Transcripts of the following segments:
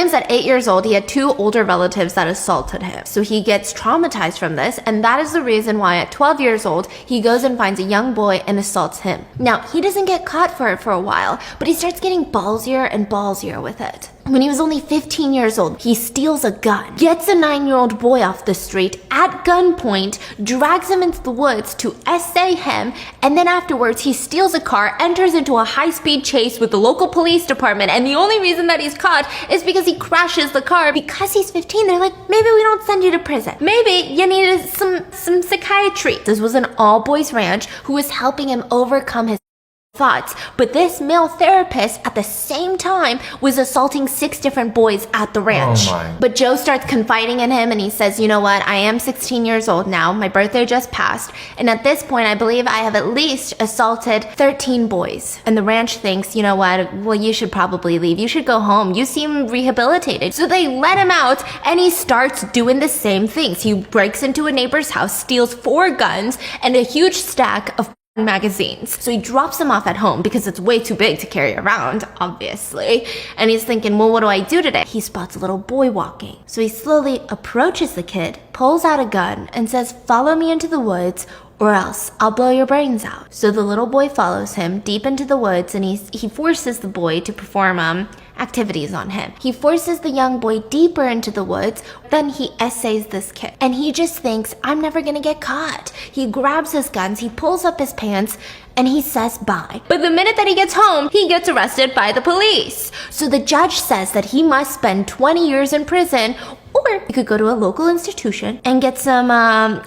claims that 8 years old, he had 2 older relatives that assaulted him. So he gets traumatized from this, and that is the reason why at 12 years old, he goes and finds a young boy and assaults him. Now, he doesn't get caught for it for a while, but he starts getting ballsier and ballsier with it. When he was only 15 years old, he steals a gun, gets a 9-year-old boy off the street at gunpoint, drags him into the woods to essay him, and then afterwards he steals a car, enters into a high-speed chase with the local police department, and the only reason that he's caught is because he crashes the car. Because he's 15, they're like, maybe we don't send you to prison. Maybe you need some psychiatry. This was an all-boys ranch who was helping him overcome his thoughts, but this male therapist at the same time was assaulting 6 different boys at the ranch. Oh my. But Joe starts confiding in him and he says, you know what, I am 16 years old now, my birthday just passed, and at this point I believe I have at least assaulted 13 boys. And the ranch thinks, you know what, well, you should probably leave, you should go home, you seem rehabilitated. So they let him out and he starts doing the same things. He breaks into a neighbor's house, steals 4 guns and a huge stack of magazines. So he drops them off at home because it's way too big to carry around, obviously. And he's thinking, well, what do I do today? He spots a little boy walking. So he slowly approaches the kid, pulls out a gun, and says, follow me into the woods or else I'll blow your brains out. So the little boy follows him deep into the woods and he forces the boy to perform activities on him. He forces the young boy deeper into the woods, then he essays this kid. And he just thinks, I'm never gonna get caught. He grabs his guns, he pulls up his pants, and he says bye. But the minute that he gets home, he gets arrested by the police. So the judge says that he must spend 20 years in prison, or he could go to a local institution and get some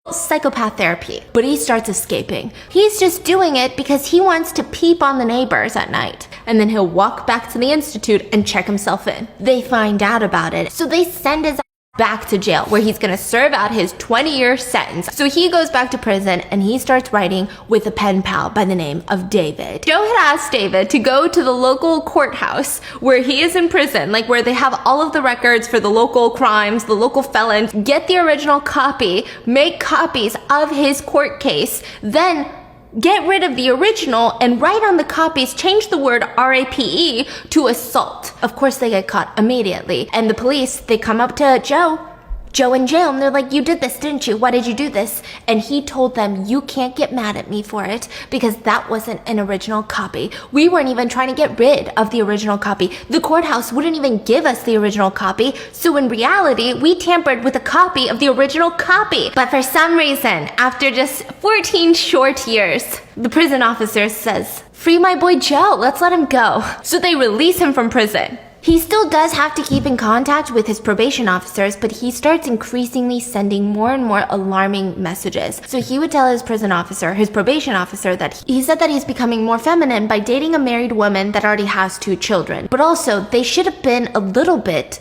psychopath therapy. But he starts escaping. He's just doing it because he wants to peep on the neighbors at night, and then he'll walk back to the institute and check himself in. They find out about it, so they send his back to jail where he's gonna serve out his 20-year sentence. So he goes back to prison and he starts writing with a pen pal by the name of David. Joe had asked David to go to the local courthouse where he is in prison, like where they have all of the records for the local crimes, the local felons, get the original copy, make copies of his court case, then get rid of the original and write on the copies, change the word RAPE to assault. Of course, they get caught immediately. And the police, they come up to Joe in jail, and they're like, you did this, didn't you? Why did you do this? And he told them, you can't get mad at me for it because that wasn't an original copy. We weren't even trying to get rid of the original copy. The courthouse wouldn't even give us the original copy. So in reality, we tampered with a copy of the original copy. But for some reason, after just 14 short years, the prison officer says, free my boy Joe, let's let him go. So they release him from prison. He still does have to keep in contact with his probation officers, but he starts increasingly sending more and more alarming messages. So he would tell his probation officer, that he said that he's becoming more feminine by dating a married woman that already has 2 children. But also, they should have been a little bit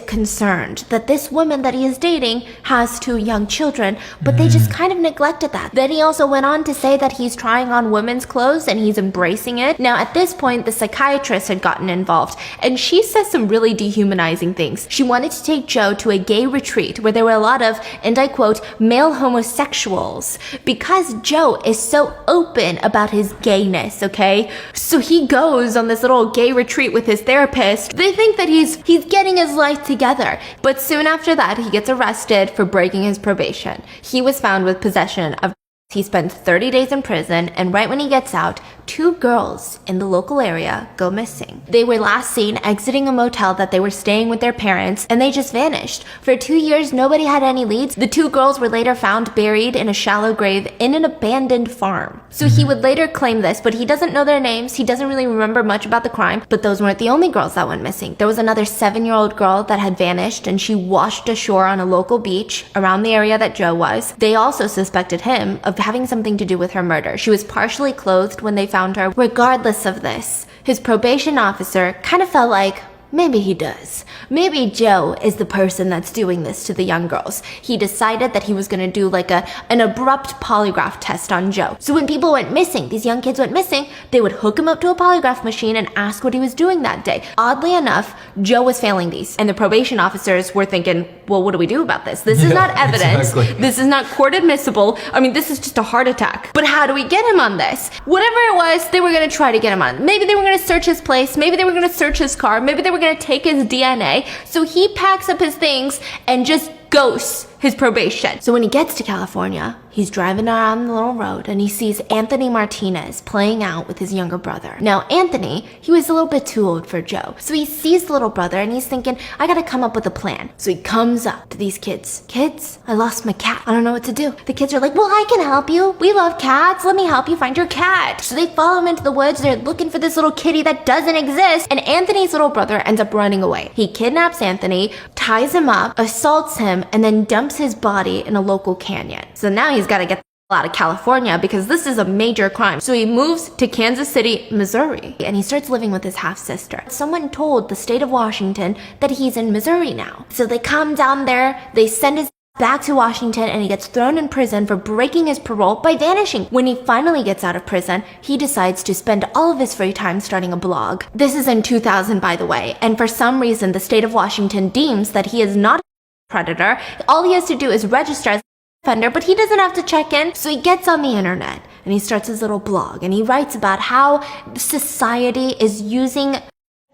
concerned that this woman that he is dating has 2 young children, but they just kind of neglected that. Then he also went on to say that he's trying on women's clothes and he's embracing it. Now, at this point, the psychiatrist had gotten involved, and she says some really dehumanizing things. She wanted to take Joe to a gay retreat where there were a lot of, and I quote, male homosexuals, because Joe is so open about his gayness, okay? So he goes on this little gay retreat with his therapist. They think that he's getting his life together. But soon after that, he gets arrested for breaking his probation. He was found with possession of. He spends 30 days in prison, and right when he gets out, 2 girls in the local area go missing. They were last seen exiting a motel that they were staying with their parents, and they just vanished. For 2 years, nobody had any leads. The 2 girls were later found buried in a shallow grave in an abandoned farm. So he would later claim this, but he doesn't know their names. He doesn't really remember much about the crime, but those weren't the only girls that went missing. There was another 7-year-old girl that had vanished, and she washed ashore on a local beach around the area that Joe was. They also suspected him of having something to do with her murder. She was partially clothed when they found her. Regardless of this, his probation officer kind of felt like, maybe he does. Maybe Joe is the person that's doing this to the young girls. He decided that he was going to do like an abrupt polygraph test on Joe. So when people went missing, these young kids went missing, they would hook him up to a polygraph machine and ask what he was doing that day. Oddly enough, Joe was failing these. And the probation officers were thinking, well, what do we do about this? This is not evidence. Exactly. This is not court admissible. I mean, this is just a heart attack. But how do we get him on this? Whatever it was, they were going to try to get him on. Maybe they were going to search his place. Maybe they were going to search his car. Maybe they were were gonna take his DNA. So he packs up his things and just ghosts his probation. So when he gets to California, he's driving around the little road and he sees Anthony Martinez playing out with his younger brother. Now, Anthony, he was a little bit too old for Joe. So he sees the little brother and he's thinking, I gotta come up with a plan. So he comes up to these kids. Kids, I lost my cat. I don't know what to do. The kids are like, well, I can help you. We love cats. Let me help you find your cat. So they follow him into the woods. They're looking for this little kitty that doesn't exist. And Anthony's little brother ends up running away. He kidnaps Anthony, ties him up, assaults him, and then dumps his body in a local canyon. So now he's got to get out of California because this is a major crime. So he moves to Kansas City, Missouri, and he starts living with his half-sister. Someone told the state of Washington that he's in Missouri now. So they come down there, they send his back to Washington, and he gets thrown in prison for breaking his parole by vanishing. When he finally gets out of prison, he decides to spend all of his free time starting a blog. This is in 2000, by the way, and for some reason, the state of Washington deems that he is not predator. All he has to do is register as an offender, but he doesn't have to check in. So he gets on the internet and he starts his little blog and he writes about how society is using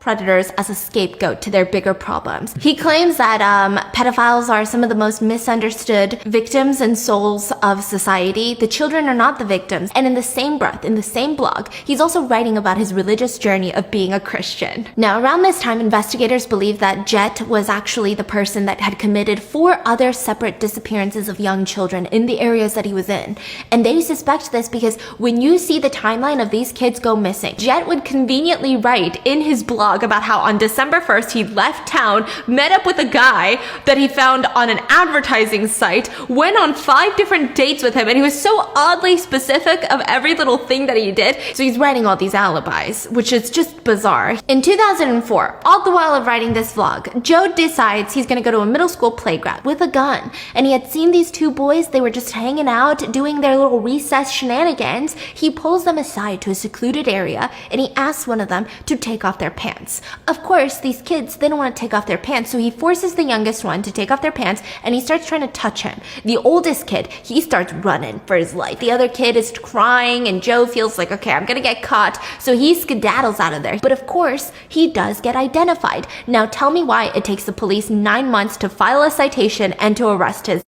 predators as a scapegoat to their bigger problems. He claims that pedophiles are some of the most misunderstood victims and souls of society. The children are not the victims. And in the same breath, in the same blog, he's also writing about his religious journey of being a Christian. Now, around this time, investigators believe that Jet was actually the person that had committed 4 other separate disappearances of young children in the areas that he was in. And they suspect this because when you see the timeline of these kids go missing, Jet would conveniently write in his blog about how on December 1st he left town, met up with a guy that he found on an advertising site, went on 5 different dates with him, and he was so oddly specific of every little thing that he did. So he's writing all these alibis, which is just bizarre. In 2004, all the while of writing this vlog, Joe decides he's gonna go to a middle school playground with a gun. And he had seen these 2 boys, they were just hanging out, doing their little recess shenanigans. He pulls them aside to a secluded area and he asks one of them to take off their pants. Of course, these kids, they don't want to take off their pants, so he forces the youngest one to take off their pants and he starts trying to touch him. The oldest kid, he starts running for his life. The other kid is crying and Joe feels like, okay, I'm gonna get caught, so he skedaddles out of there. But of course, he does get identified. Now tell me why it takes the police 9 months to file a citation and to arrest his.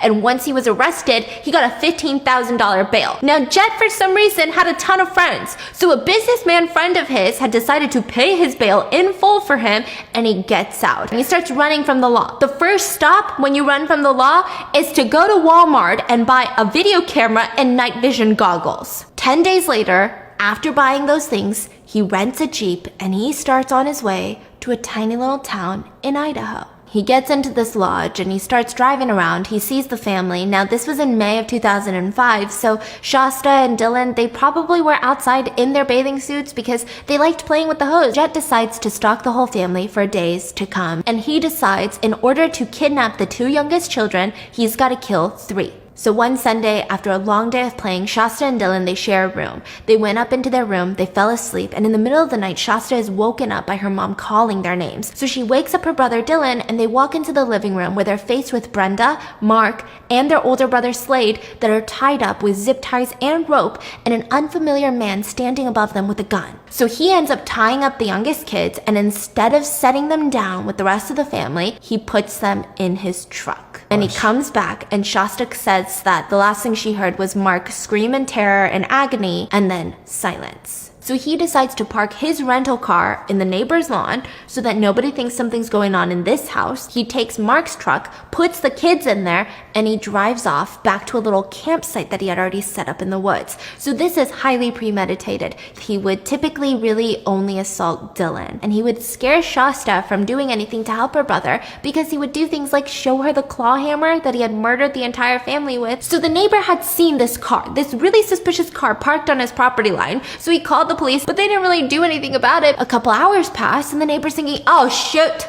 And once he was arrested, he got a $15,000 bail. Now, Jet, for some reason, had a ton of friends. So a businessman friend of his had decided to pay his bail in full for him, and he gets out. And he starts running from the law. The first stop when you run from the law is to go to Walmart and buy a video camera and night vision goggles. 10 days later, after buying those things, he rents a Jeep and he starts on his way to a tiny little town in Idaho. He gets into this lodge and he starts driving around. He sees the family. Now, this was in May of 2005, so Shasta and Dylan, they probably were outside in their bathing suits because they liked playing with the hose. Jet decides to stalk the whole family for days to come, and he decides in order to kidnap the 2 youngest children, he's got to kill 3. So one Sunday, after a long day of playing, Shasta and Dylan, they share a room. They went up into their room, they fell asleep, and in the middle of the night, Shasta is woken up by her mom calling their names. So she wakes up her brother Dylan, and they walk into the living room where they're faced with Brenda, Mark, and their older brother Slade that are tied up with zip ties and rope, and an unfamiliar man standing above them with a gun. So he ends up tying up the youngest kids, and instead of setting them down with the rest of the family, he puts them in his truck. And he comes back, and Shasta says that the last thing she heard was Mark scream in terror and agony, and then silence. So he decides to park his rental car in the neighbor's lawn so that nobody thinks something's going on in this house. He takes Mark's truck, puts the kids in there, and he drives off back to a little campsite that he had already set up in the woods. So this is highly premeditated. He would typically really only assault Dylan, and he would scare Shasta from doing anything to help her brother because he would do things like show her the claw hammer that he had murdered the entire family with. So the neighbor had seen this car, this really suspicious car parked on his property line, so he called the police, but they didn't really do anything about it. A couple hours passed and the neighbor's thinking, oh shoot,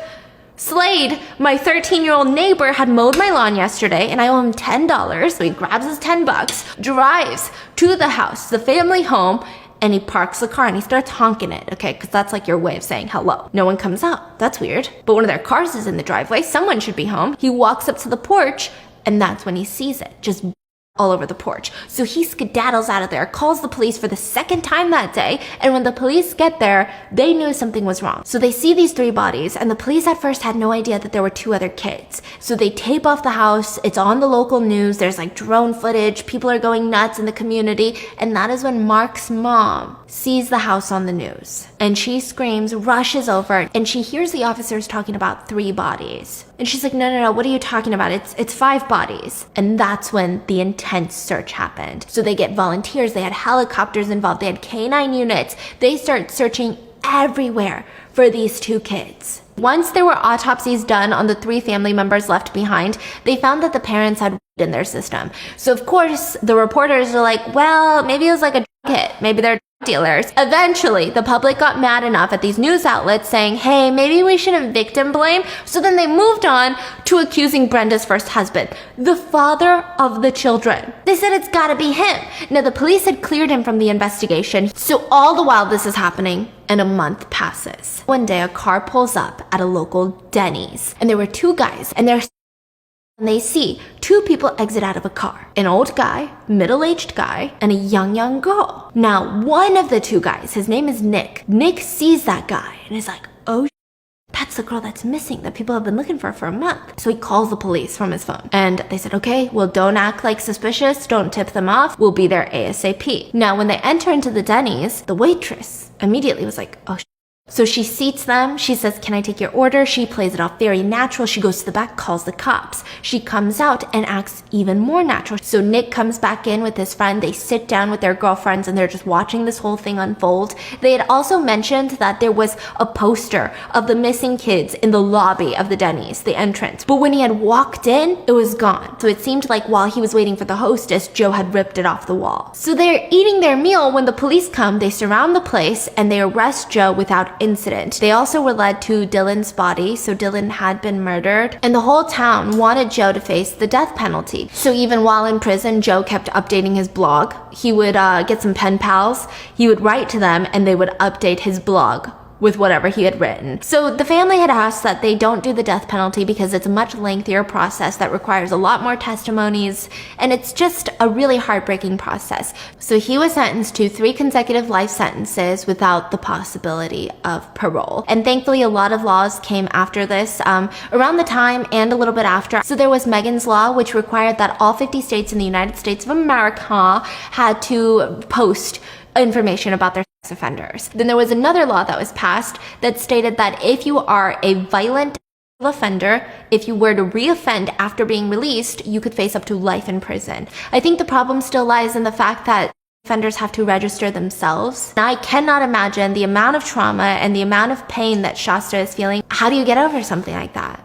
Slade, my 13-year-old neighbor, had mowed my lawn yesterday and I owe him $10. So he grabs his $10, drives to the house, the family home, and he parks the car and he starts honking it, okay? Because that's like your way of saying hello. No one comes out. That's weird. But one of their cars is in the driveway. Someone should be home. He walks up to the porch and that's when he sees it, just all over the porch. So he skedaddles out of there, calls the police for the second time that day, and when the police get there, they knew something was wrong. So they see these 3 bodies, and the police at first had no idea that there were 2 other kids. So they tape off the house, it's on the local news, there's like drone footage, people are going nuts in the community, and that is when Mark's mom sees the house on the news. And she screams, rushes over, and she hears the officers talking about 3 bodies. And she's like, no, what are you talking about? It's 5 bodies. And that's when the intense search happened. So they get volunteers, they had helicopters involved, they had canine units. They start searching everywhere for these 2 kids. Once there were autopsies done on the 3 family members left behind, they found that the parents had in their system. So of course, the reporters are like, well, maybe it was like a hit. Maybe they're dealers. Eventually, the public got mad enough at these news outlets saying, hey, maybe we shouldn't victim blame. So then they moved on to accusing Brenda's first husband, the father of the children. They said it's gotta be him. Now, the police had cleared him from the investigation. So all the while this is happening, and a month passes. One day, a car pulls up at a local Denny's, and there were 2 guys, and they see 2 people exit out of a car. An old guy, middle-aged guy, and a young girl. Now, one of the 2 guys, his name is Nick. Nick sees that guy and is like, oh, that's the girl that's missing that people have been looking for a month. So he calls the police from his phone. And they said, okay, well, don't act like suspicious. Don't tip them off. We'll be there ASAP. Now, when they enter into the Denny's, the waitress immediately was like, oh, so she seats them, she says, can I take your order? She plays it off very natural. She goes to the back, calls the cops. She comes out and acts even more natural. So Nick comes back in with his friend. They sit down with their girlfriends and they're just watching this whole thing unfold. They had also mentioned that there was a poster of the missing kids in the lobby of the Denny's, the entrance. But when he had walked in, it was gone. So it seemed like while he was waiting for the hostess, Joe had ripped it off the wall. So they're eating their meal when the police come. They surround the place and they arrest Joe without incident. They also were led to Dylan's body, so Dylan had been murdered, and the whole town wanted Joe to face the death penalty. So even while in prison, Joe kept updating his blog. He would get some pen pals, he would write to them, and they would update his blog with whatever he had written. So the family had asked that they don't do the death penalty because it's a much lengthier process that requires a lot more testimonies, and it's just a really heartbreaking process. So he was sentenced to 3 consecutive life sentences without the possibility of parole. And thankfully, a lot of laws came after this, around the time and a little bit after. So there was Megan's Law, which required that all 50 states in the United States of America had to post information about their sex offenders. Then there was another law that was passed that stated that if you are a violent offender, if you were to reoffend after being released, you could face up to life in prison. I think the problem still lies in the fact that offenders have to register themselves. Now, I cannot imagine the amount of trauma and the amount of pain that Shasta is feeling. How do you get over something like that?